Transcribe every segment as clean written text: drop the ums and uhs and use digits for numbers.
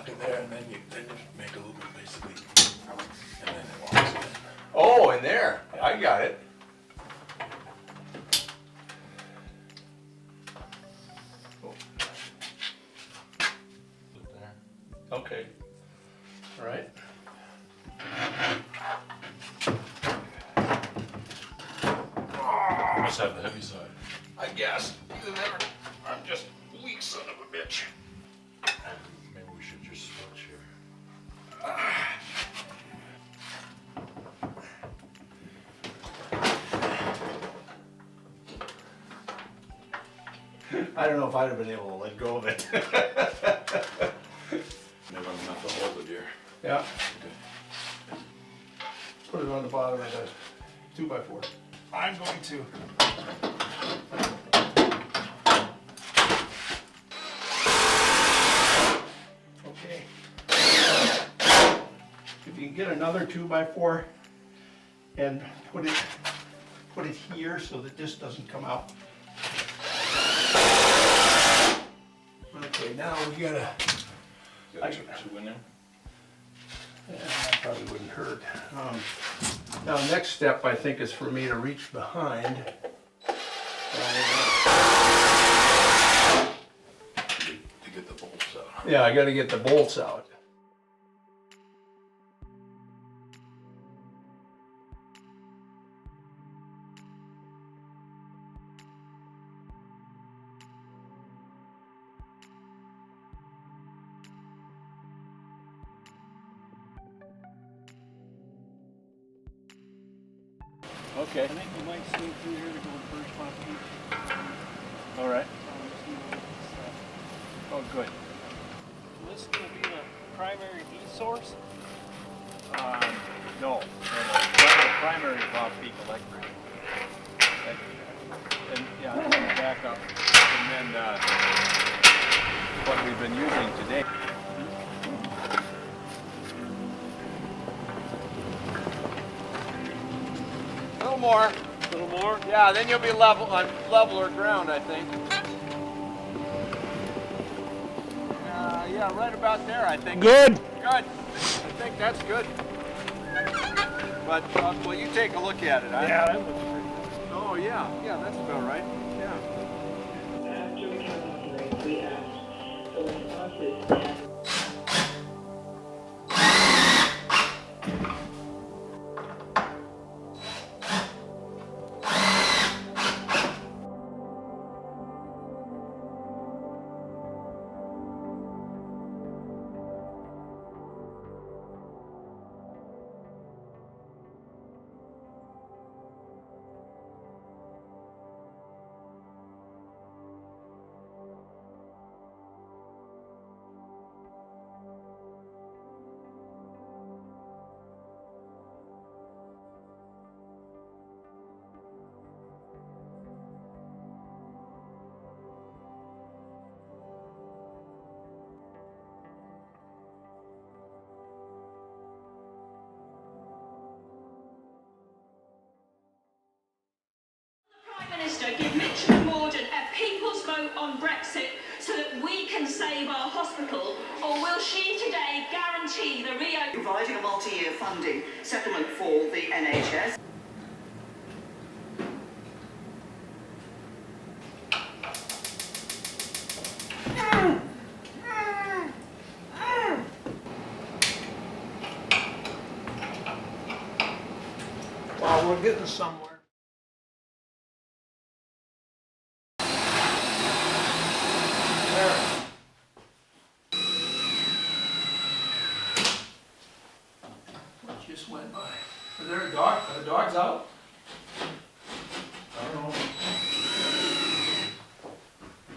lock it there, and then you make a loop basically, and then it locks it in. Oh, in there. I got it. Loop there. Okay. All right. Must have the heavy side. I guess. You never. I'm just weak son of a bitch. Maybe we should just switch here. I don't know if I'd have been able to let go of it. Maybe I'm gonna have to hold it here. Yeah. Okay. Put it on the bottom of the 2x4. I'm going to. Okay. If you can get another 2x4 and put it here so that this doesn't come out. Okay, now we gotta. Two in there. That probably wouldn't hurt. Now, next step I think is for me to reach behind. To get the bolts out. Yeah, I got to get the bolts out. Okay. I think you might swing through here to go to Birch Pond Beach. All right. Oh, good. This is going to be the primary heat source? No. The primary is off-peak electric. And yeah, back up. And then what we've been using today. A little more. A little more? Yeah, then you'll be level on leveler ground, I think. Yeah, right about there, I think. Good. Good. I think that's good. But well, you take a look at it. Yeah, that looks pretty good. Oh yeah, yeah, that's about right. Yeah. After recalculating, we asked the responses. Prime Minister give Mitchell Morden a people's vote on Brexit so that we can save our hospital, or will she today guarantee the reopening? Providing a multi-year funding settlement for the NHS. Well, we're getting somewhere. There. What just went by? Is there a dog? Are the dogs out? I don't know.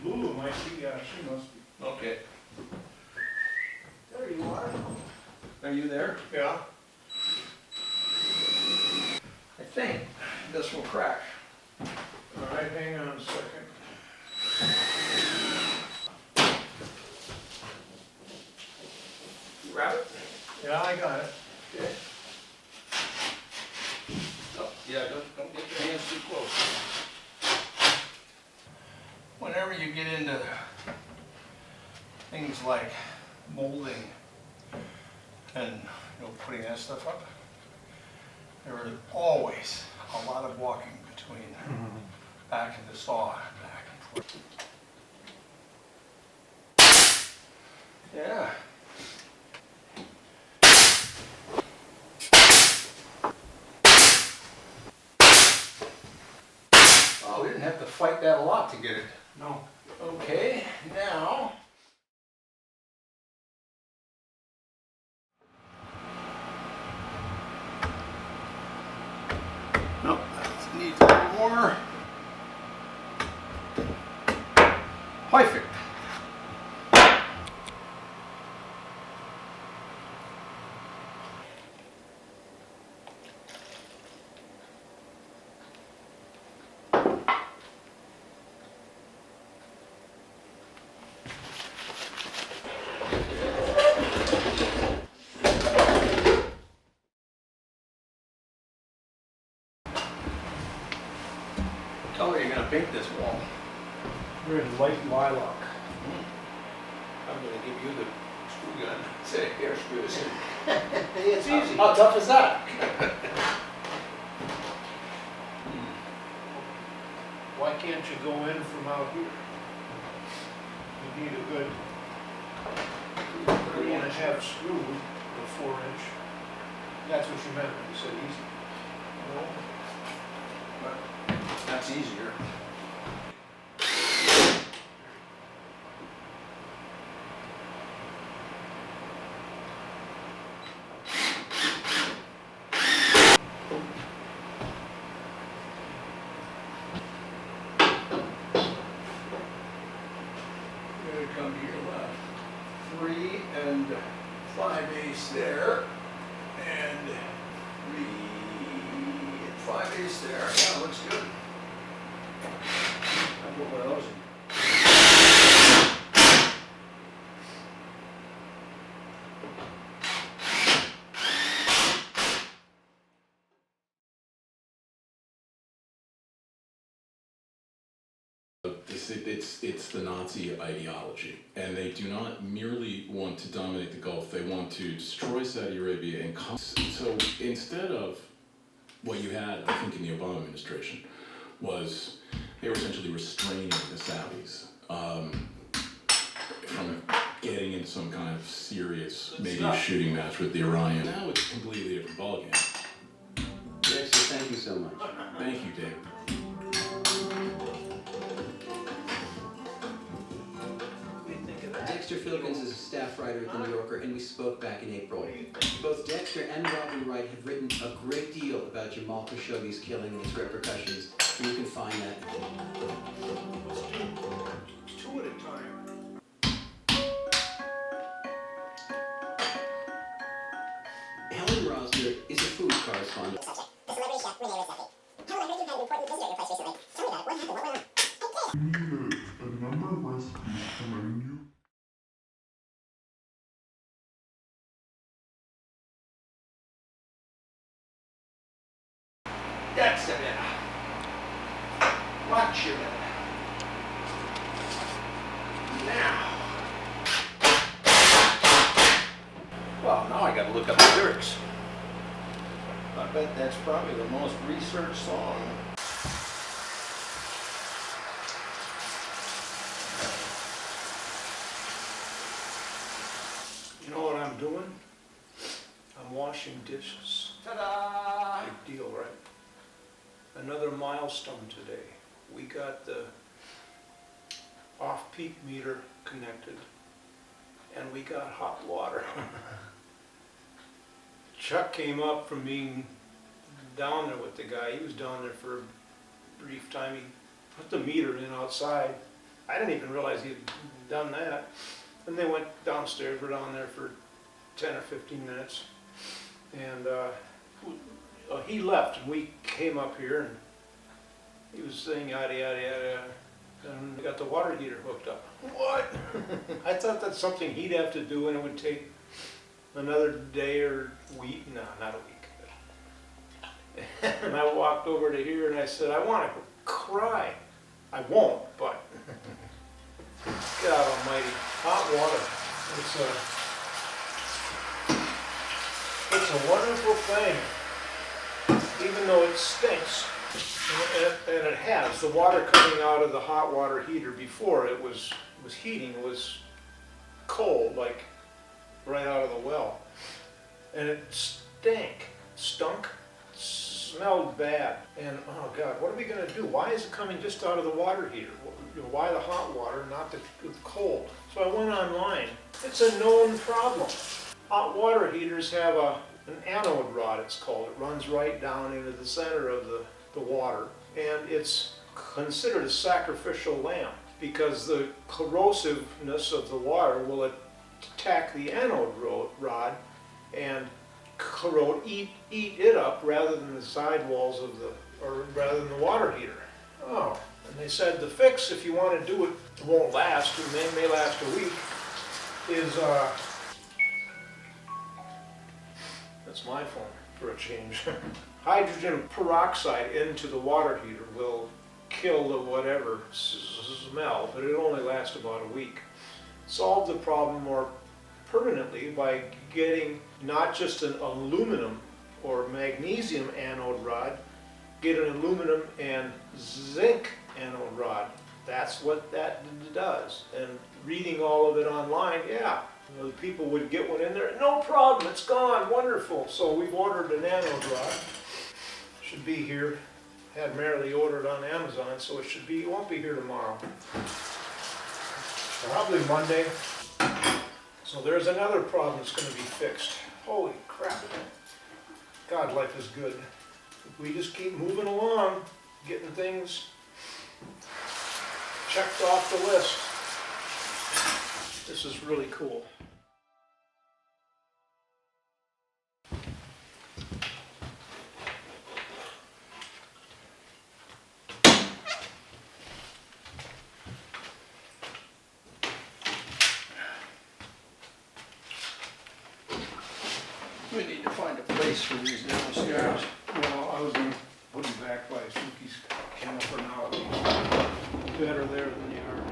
Lulu might be, she must be. Okay. There you are. Are you there? Yeah. I think this will crack. All right, hang on a second. You grab it? Yeah, I got it. Okay. Oh, yeah, don't get your hands too close. Whenever you get into things like molding and putting that stuff up, there was always a lot of walking between back and the saw, back and forth. Yeah. Oh, we didn't have to fight that a lot to get it. No. Okay, now. Nope, that needs a little more. Perfect. Tell her you're gonna paint this wall. We're in light lilac. I'm gonna give you the screw gun. Say, here, screw this in. Hey, it's easy. How tough is that? Why can't you go in from out here? You need a good 3.5 screw with a 4-inch. That's what you meant when you said easy. But that's easier. Gonna come to your left. 3 and 5/8 there. And 3 and 5/8 there. Yeah, looks good. I'll put one of those in. It's the Nazi ideology, and they do not merely want to dominate the Gulf, they want to destroy Saudi Arabia and so instead of what you had, I think, in the Obama administration, was they were essentially restraining the Saudis from getting into some kind of serious, maybe shooting match with the Iranians. Now it's a completely different ballgame. Dexter, thank you so much. Thank you, Dave. Dexter Filkins is a staff writer at The New Yorker, and we spoke back in April. Both Dexter and Robin Wright have written a great deal about Jamal Khashoggi's killing and its repercussions, and you can find that. Two at a time. Helen Rosner is a food correspondent. The celebrity chef Renee Redzepi. Helen, I heard you had an important visitor at your place recently. Tell me about it. What happened? What went on? I did. A number of recipes from a new That's it. Watch it. Now. Well, now I gotta look up the lyrics. I bet that's probably the most researched song. You know what I'm doing? I'm washing dishes. Ta-da! Big deal, right? Another milestone today. We got the off-peak meter connected, and we got hot water. Chuck came up from being down there with the guy. He was down there for a brief time. He put the meter in outside. I didn't even realize he had done that. And they went downstairs. We're down there for 10 or 15 minutes. And he left, and we came up here, and he was saying yada, yada, yada. And we got the water heater hooked up. What? I thought that's something he'd have to do, and it would take another day or week. No, not a week. And I walked over to here, and I said, I want to cry. I won't, but God almighty. Hot water. It's a wonderful thing, even though it stinks, and it has. The water coming out of the hot water heater before it was heating was cold, like right out of the well. And it stunk, smelled bad. And oh God, what are we gonna do? Why is it coming just out of the water heater? Why the hot water, not the cold? So I went online. It's a known problem. Hot water heaters have an anode rod, it's called. It runs right down into the center of the water. And it's considered a sacrificial lamb because the corrosiveness of the water will attack the anode rod and corrode, eat it up rather than the sidewalls of rather than the water heater. Oh, and they said the fix, if you want to do it, it won't last, it may last a week, is, that's my phone for a change. Hydrogen peroxide into the water heater will kill the whatever smell, but it'll only last about a week. Solve the problem more permanently by getting not just an aluminum or magnesium anode rod, get an aluminum and zinc anode rod. That's what that does. And reading all of it online, yeah, the people would get one in there, no problem, it's gone, wonderful. So we've ordered an anode rod. Should be here. Had Marilee ordered on Amazon, so it won't be here tomorrow. Probably Monday. So there's another problem that's going to be fixed. Holy crap. God, life is good. If we just keep moving along, getting things checked off the list. This is really cool. We need to find a place for these downstairs. Well, I was going to put them back by Suki's kennel for now at least. Better there than they are.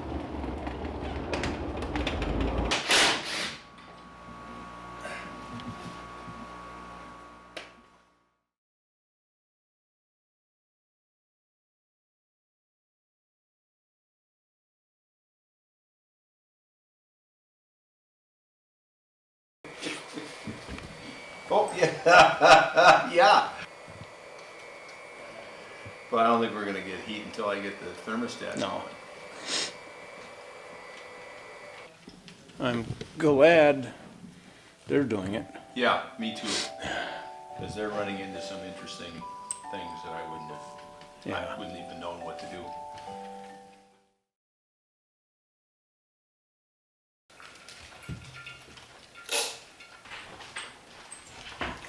Oh, yeah, yeah. But I don't think we're gonna get heat until I get the thermostat. No. I'm glad they're doing it. Yeah, me too. Because they're running into some interesting things that I wouldn't even known what to do.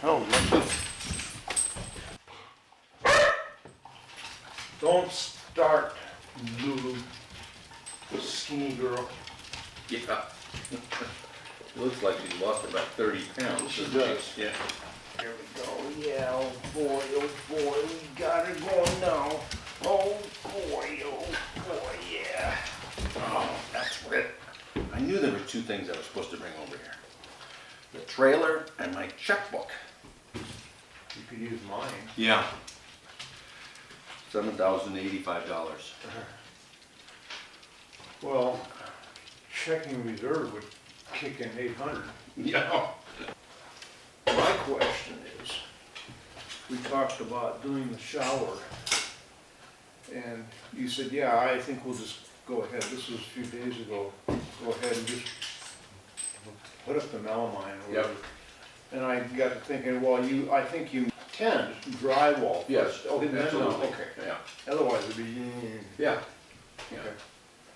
Oh, look. Don't start, Lulu. Skinny girl. Yeah. It looks like she's lost about 30 pounds. She does. Yeah. Here we go. Yeah, oh boy, we got her going now. Oh boy, yeah. Oh, that's what it. I knew there were two things I was supposed to bring over here. The trailer and my checkbook. You could use mine. Yeah. $7,085. Well, checking reserve would kick in 800. Yeah. My question is, we talked about doing the shower, and you said, yeah, I think we'll just go ahead. This was a few days ago. Go ahead and just put up the melamine or whatever. Yep. And I got to thinking, well, I think you tend drywall first. Yes, Oh, then no, absolutely. okay. Yeah. Otherwise it'd be, Yeah. Yeah. okay.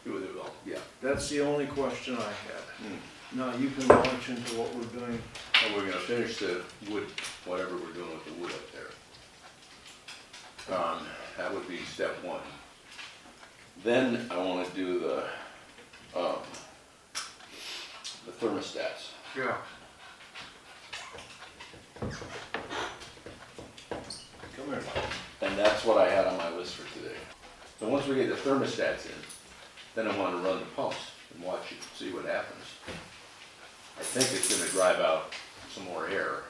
Do it all. Yeah. That's the only question I had. Mm. Now you can launch into what we're doing. And we're gonna finish the wood, whatever we're doing with the wood up there. That would be step one. Then I wanna do the thermostats. Yeah. Come here. And that's what I had on my list for today. So once we get the thermostats in, then I want to run the pumps and watch it, see what happens. I think it's going to drive out some more air.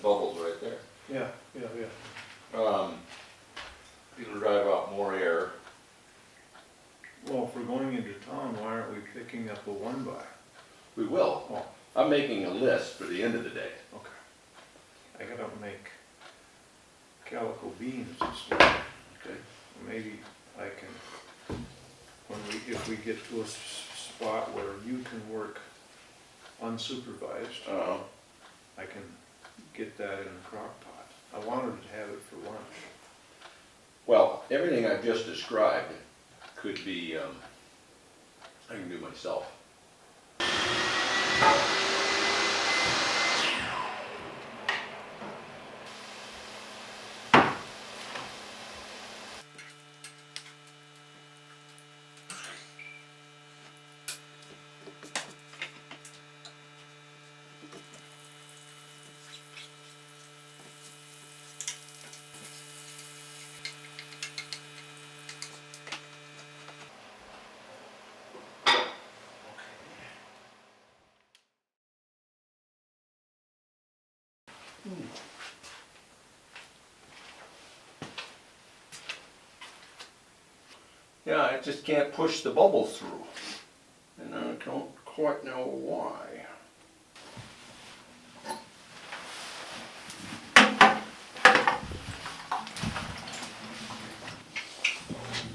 bubbles right there. Yeah, yeah, yeah. It'll drive out more air. Well, if we're going into town, why aren't we picking up a 1x? We will. Oh, I'm making a list for the end of the day. okay. I gotta make calico beans and stuff. Okay. Maybe I can, if we get to a spot where you can work unsupervised, I can get that in the crock pot. I wanted to have it for lunch. Well, everything I've just described could be, I can do myself. Yeah, I just can't push the bubbles through. And I don't quite know why.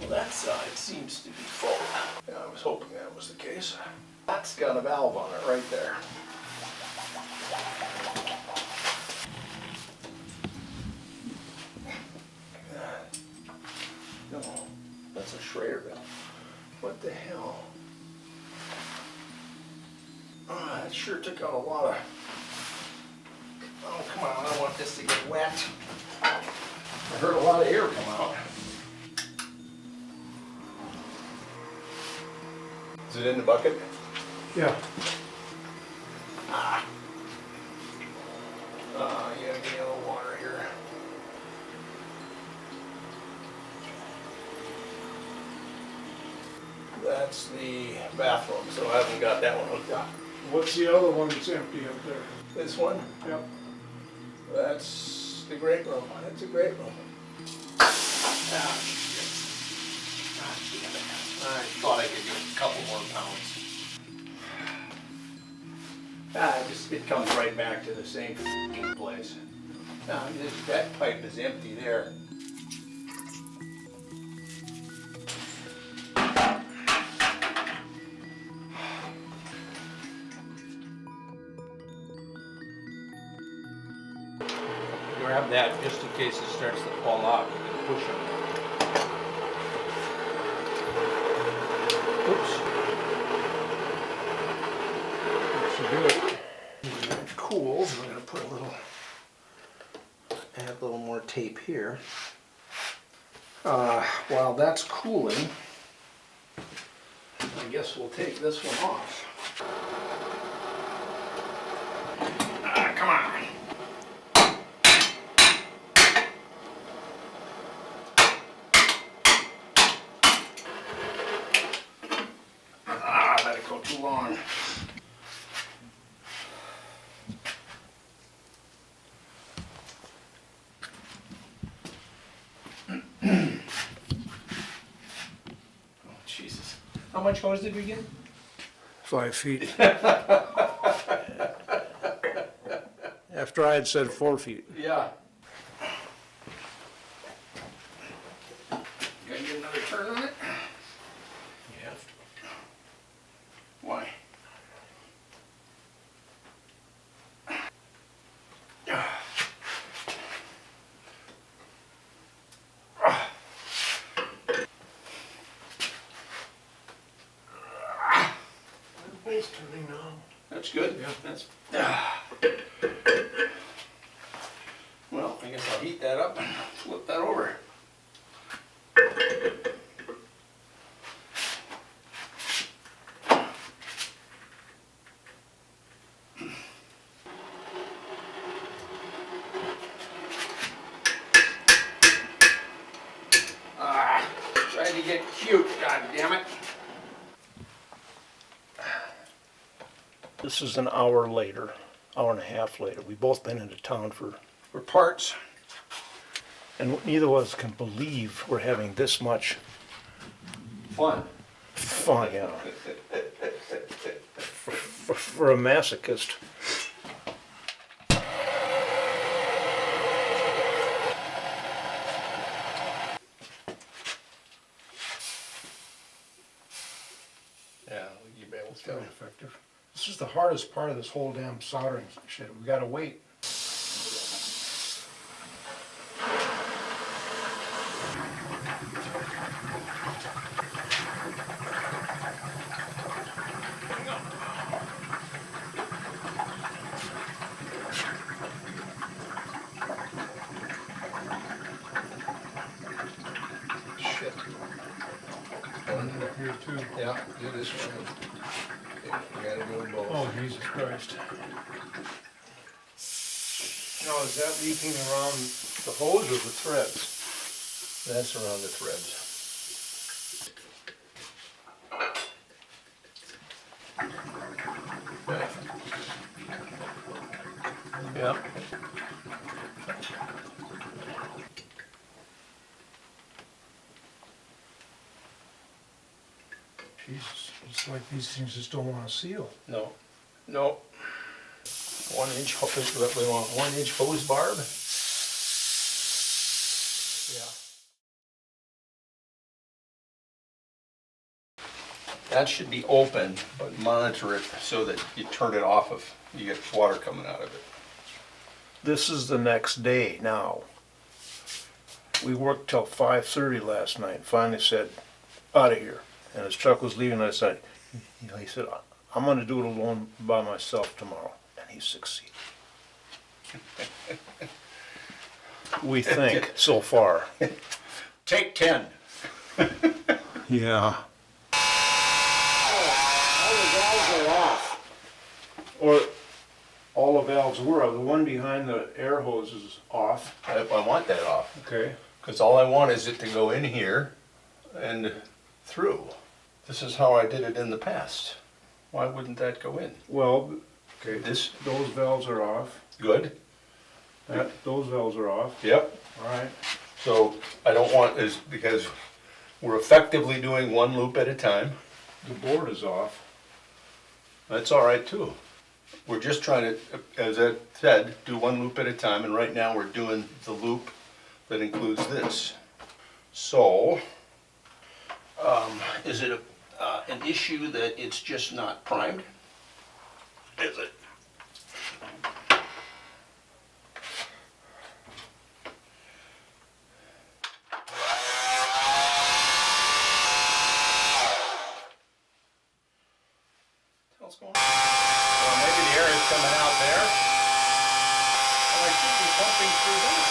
Well, that side seems to be full. Yeah, I was hoping that was the case. That's got a valve on it right there. No, that's a Schrader valve. What the hell? Oh, that sure took out a lot of... Oh, come on, I don't want this to get wet. I heard a lot of air come out. Is it in the bucket? Yeah. Yeah, give me a little water here. That's the bathroom, so I haven't got that one hooked up. What's the other one that's empty up there? This one? Yep. That's the great room. That's a great room. Ah, shit. Ah, damn it. I thought I could get a couple more pounds. It comes right back to the same place. Now, that pipe is empty there. Grab that just in case it starts to fall out. You can push it. Oops. That should do it. When it cools, we're gonna put add a little more tape here. While that's cooling, I guess we'll take this one off. Come on. Let it go too long. Oh, Jesus. How much hose did we get? 5 feet. After I had said 4 feet. Yeah. Gotta get another turn on it? You have to. Why? Both turning now. That's good. Yeah. That's. Well, I guess I'll heat that up and flip that over. Tried to get cute, god damn it. This is an hour later. hour and a half later. We've both been into town for parts. And neither of us can believe we're having this much Fun. fun, yeah. For a masochist. Yeah, you be able It's to. very effective. This is the hardest part of this whole damn soldering shit. We gotta wait. Shit. One here too. Yeah, do this one. Yeah, we gotta do them both. Oh, Jesus Christ. Now, is that leaking around the hose or the threads? That's around the threads. Yeah. Jesus, it's like these things just don't want to seal. No, no. 1 inch, we want 1 inch hose barb? Yeah. That should be open, but monitor it so that you turn it off if you get water coming out of it. This is the next day now. We worked till 5:30 last night. Finally said, out of here. And as Chuck was leaving, I said, he said, I'm going to do it alone by myself tomorrow. And he succeeded. We think, so far. Take 10. Yeah. All the valves are off. Or all the valves were. The one behind the air hose is off. I want that off, Okay. because all I want is it to go in here and through. This is how I did it in the past. Why wouldn't that go in? Well, okay. This, Those valves are off. good? Those valves are off. Yep. All right. So I don't want, is because we're effectively doing one loop at a time. The board is off. That's all right too. We're just trying to, as I said, do one loop at a time, and right now we're doing the loop that includes this. So, is it an issue that it's just not primed? Is it? What's going on? Well, maybe the air is coming out there. Well, I should be pumping through that.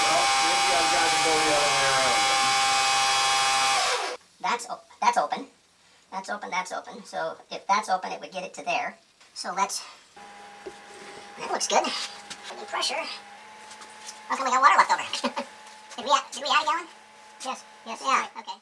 Well, maybe I've got to go the other way around then. That's open. That's open, that's open. So if that's open, it would get it to there. So let's, that looks good. Good pressure. How come we got water left over? Did we add a gallon? Yes. Yeah, okay.